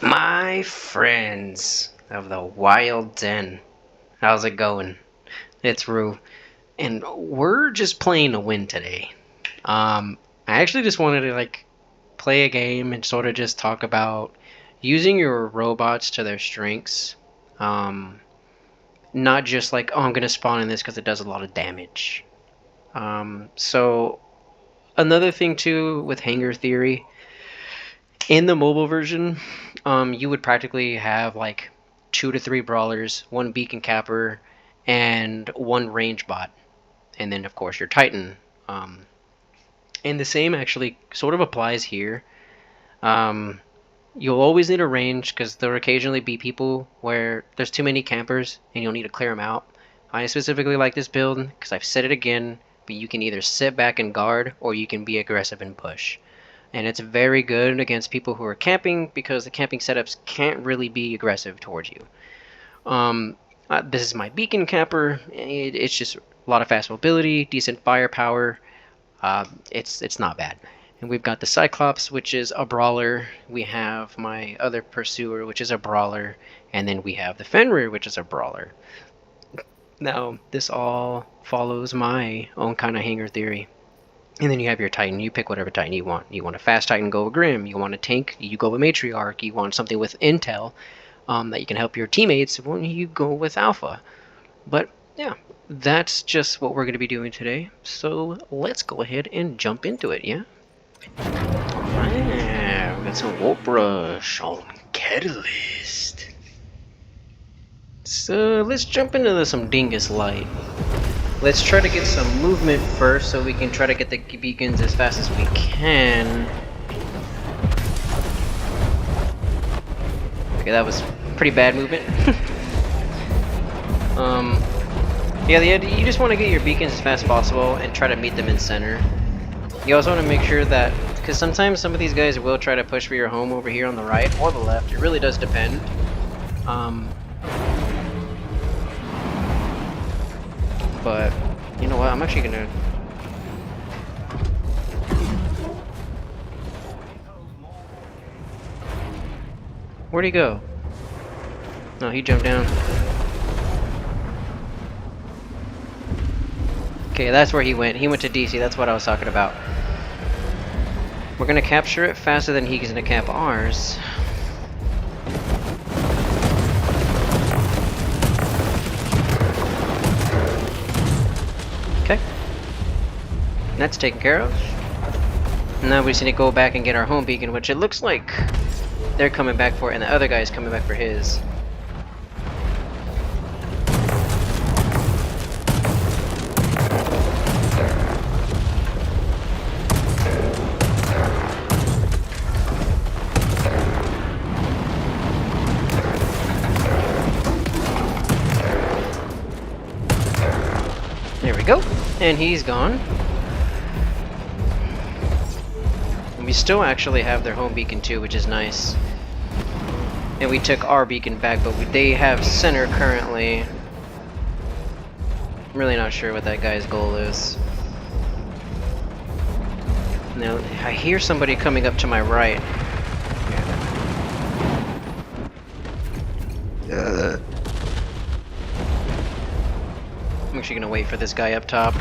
My friends of the Wild Den, how's it going? It's Rue, and we're just playing to win today. I actually just wanted to play a game and sort of just talk about using your robots to their strengths. Um, Not just like, oh, I'm gonna spawn in this because it does a lot of damage. So another thing too with Hangar Theory in the mobile version, you would practically have like 2 to 3 brawlers, one beacon capper, and one range bot, and then of course your Titan. And the same actually sort of applies here. Um, you'll always need a range because there'll occasionally be people where there's too many campers and you'll need to clear them out. I specifically like this build because I've said it again, but you can either sit back and guard or you can be aggressive and push. And it's very good against people who are camping because the camping setups can't really be aggressive towards you. This is my beacon capper. It's just a lot of fast mobility, decent firepower. It's not bad. And we've got the Cyclops, which is a brawler. We have my other Pursuer, which is a brawler. And then we have the Fenrir, which is a brawler. Now, this all follows my own kind of Hangar Theory. And then you have your Titan. You pick whatever Titan you want. You want a fast Titan, go with Grim. You want a tank, you go with Matriarch. You want something with Intel that you can help your teammates, when you go with Alpha. But yeah, that's just what we're going to be doing today. So let's go ahead and jump into it, yeah? Alright, we got some Warp Rush on Catalyst. So let's jump into some Dingus Light. Let's try to get some movement first so we can try to get the beacons as fast as we can. Okay, that was pretty bad movement. Yeah, you just want to get your beacons as fast as possible and try to meet them in center. You also want to make sure that, because sometimes some of these guys will try to push for your home over here on the right or the left. It really does depend. But you know what? I'm actually gonna. Where'd he go? No, he jumped down. Okay, that's where he went. He went to DC. That's what I was talking about. We're gonna capture it faster than he's gonna cap ours. Okay. That's taken care of. Now we just need to go back and get our home beacon, which it looks like they're coming back for it, and the other guy's coming back for his. There we go. And he's gone. And we still actually have their home beacon too, which is nice. And we took our beacon back, but they have center currently. I'm really not sure what that guy's goal is. Now, I hear somebody coming up to my right. I'm actually gonna wait for this guy up top.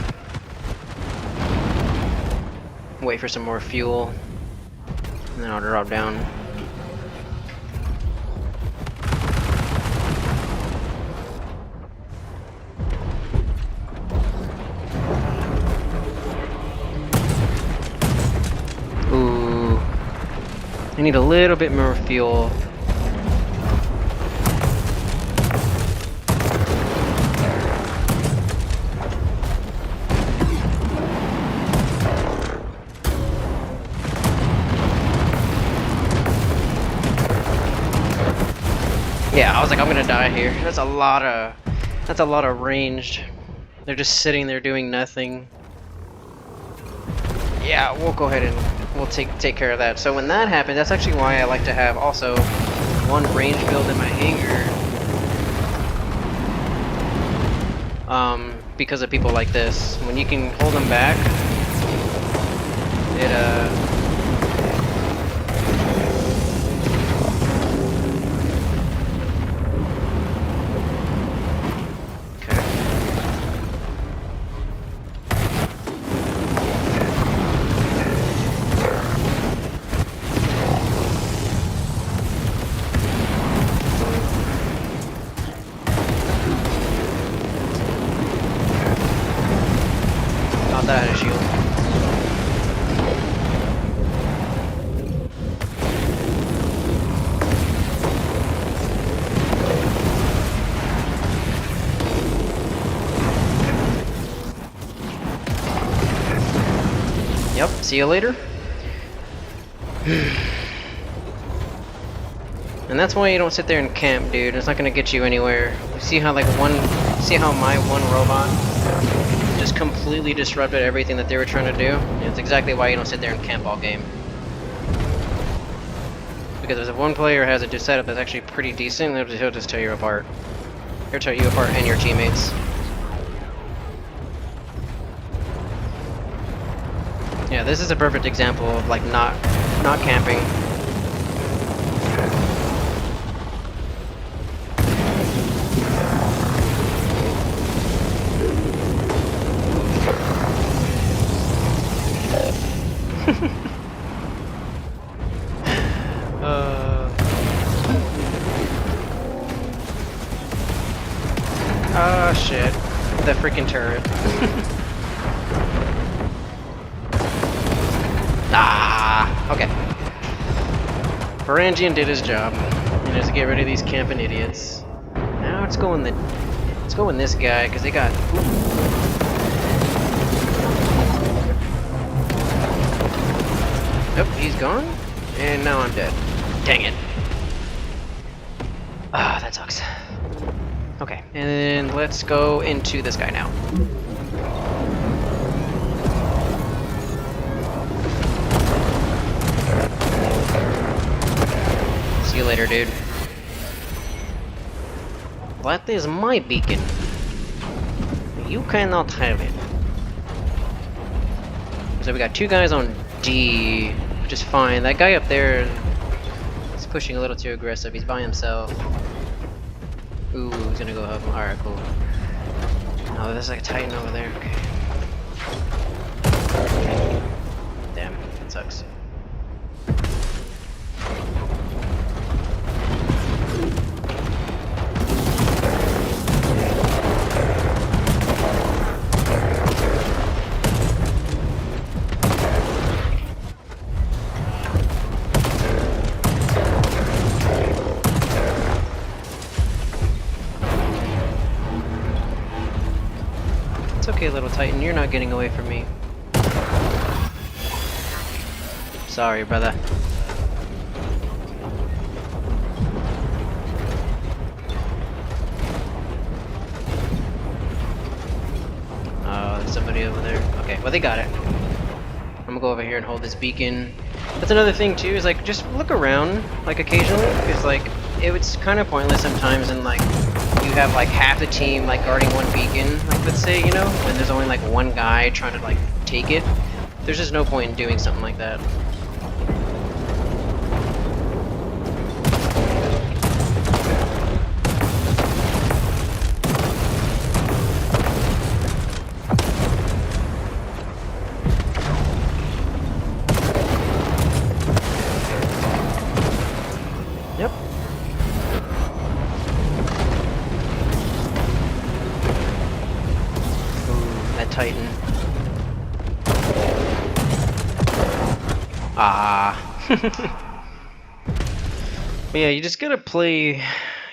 Wait for some more fuel. And then I'll drop down. Ooh. I need a little bit more fuel. Yeah, I was like, I'm gonna die here. That's a lot of ranged. They're just sitting there doing nothing. Yeah, we'll go ahead and we'll take care of that. So when that happens, that's actually why I like to have also one range build in my hangar. Because of people like this. When you can hold them back, it See you later. And that's why you don't sit there and camp, dude. It's not gonna get you anywhere. See how my one robot just completely disrupted everything that they were trying to do? And it's exactly why you don't sit there and camp all game. Because if one player has a setup that's actually pretty decent, he'll just tear you apart. He'll tear you apart and your teammates. Yeah, this is a perfect example of like not camping. Oh shit. The freaking turret. Ah! Okay. Varangian did his job. He needs to get rid of these camping idiots. Now let's go in this guy, because they got... Nope, he's gone. And now I'm dead. Dang it. Ah, that sucks. Okay, and let's go into this guy now. See you later, dude. That is my beacon. You cannot have it. So we got two guys on D, which is fine. That guy up there is pushing a little too aggressive. He's by himself. Ooh, he's gonna go help him. Alright, cool. Oh, there's like a Titan over there. Okay. Damn, that sucks. Okay, little Titan, you're not getting away from me. Sorry, brother. Oh, there's somebody over there. Okay, well they got it. I'm gonna go over here and hold this beacon. That's another thing too, is like, just look around, like occasionally, because like, it's kind of pointless sometimes, and like, you have like half the team like guarding one beacon, like let's say, you know, and there's only like one guy trying to like take it. There's just no point in doing something like that. Yep. Titan. Ah. But yeah, you just gotta play.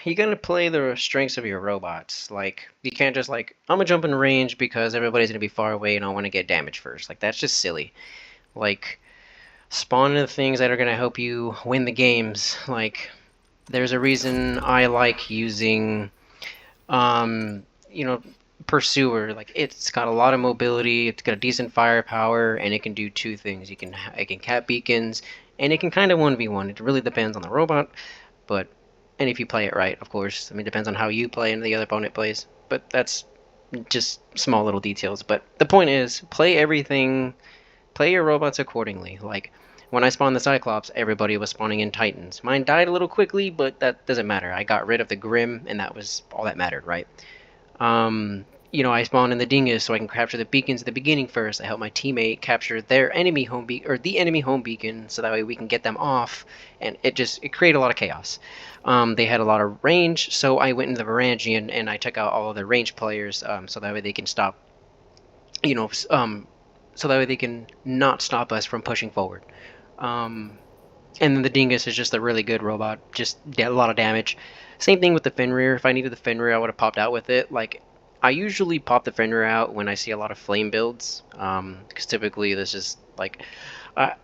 You gotta play the strengths of your robots. Like, you can't just like, I'm gonna jump in range because everybody's gonna be far away and I want to get damage first. Like, that's just silly. Like, spawn the things that are gonna help you win the games. Like, there's a reason I like using, you know, Pursuer. Like, it's got a lot of mobility, it's got a decent firepower, and it can do two things. It can cap beacons, and it can kind of 1v1. It really depends on the robot, but and if you play it right, of course. I mean, it depends on how you play and the other opponent plays, but that's just small little details. But the point is, play everything, play your robots accordingly. Like, when I spawned the Cyclops, everybody was spawning in Titans. Mine died a little quickly, but that doesn't matter. I got rid of the Grim, and that was all that mattered, right? You know, I spawned in the Dingus so I can capture the beacons at the beginning first. I help my teammate capture their enemy home beacon, or the enemy home beacon, so that way we can get them off, and it created a lot of chaos. They had a lot of range, so I went into the Varangian and I took out all of the range players, so that way they can stop, you know, so that way they can not stop us from pushing forward. And then the Dingus is just a really good robot, just a lot of damage. Same thing with the Fenrir. If I needed the Fenrir, I would have popped out with it. Like, I usually pop the Fenrir out when I see a lot of flame builds, because typically this is like, I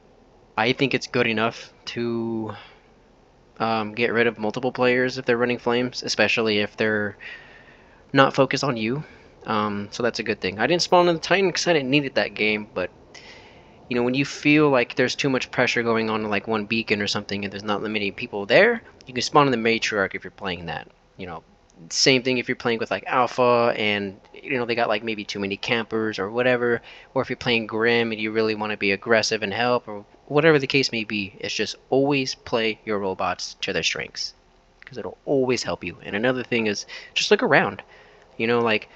I think it's good enough to get rid of multiple players if they're running flames, especially if they're not focused on you. So that's a good thing. I didn't spawn in the Titan because I didn't need it that game, but you know, when you feel like there's too much pressure going on to like one beacon or something and there's not limiting people there, you can spawn in the Matriarch if you're playing that. You know, same thing if you're playing with like Alpha and you know they got like maybe too many campers or whatever, or if you're playing Grim and you really want to be aggressive and help or whatever the case may be. It's just always play your robots to their strengths because it'll always help you. And another thing is just look around. You know, like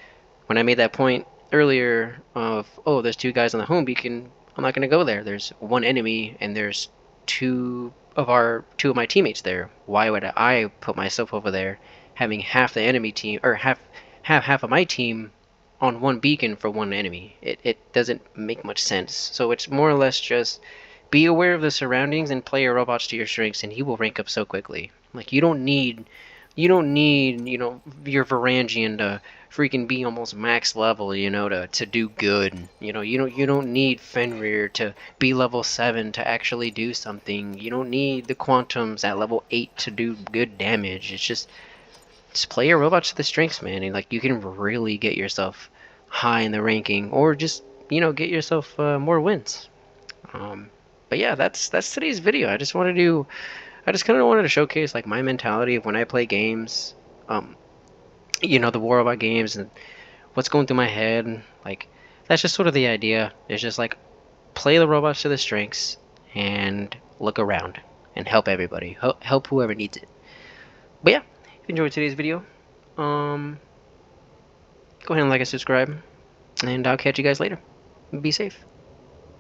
when I made that point earlier of, oh, there's two guys on the home beacon, I'm not gonna go there. There's one enemy and there's two of my teammates there. Why would I put myself over there, having half the enemy team or half of my team on one beacon for one enemy? It doesn't make much sense. So it's more or less just be aware of the surroundings and play your robots to your strengths, and he will rank up so quickly. Like you don't need, you know, your Varangian to freaking be almost max level, you know, to do good. You know, you don't need Fenrir to be level 7 to actually do something. You don't need the Quantums at level 8 to do good damage. It's just play your robots to the strengths, man, and like you can really get yourself high in the ranking, or just you know get yourself more wins. Um, but yeah, that's today's video. I just kind of wanted to showcase like my mentality of when I play games. Um, you know, the War Robot games and what's going through my head. Like that's just sort of the idea. It's just like play the robots to the strengths and look around and help everybody. Help whoever needs it. But yeah, if you enjoyed today's video, um, go ahead and like and subscribe, and I'll catch you guys later. Be safe.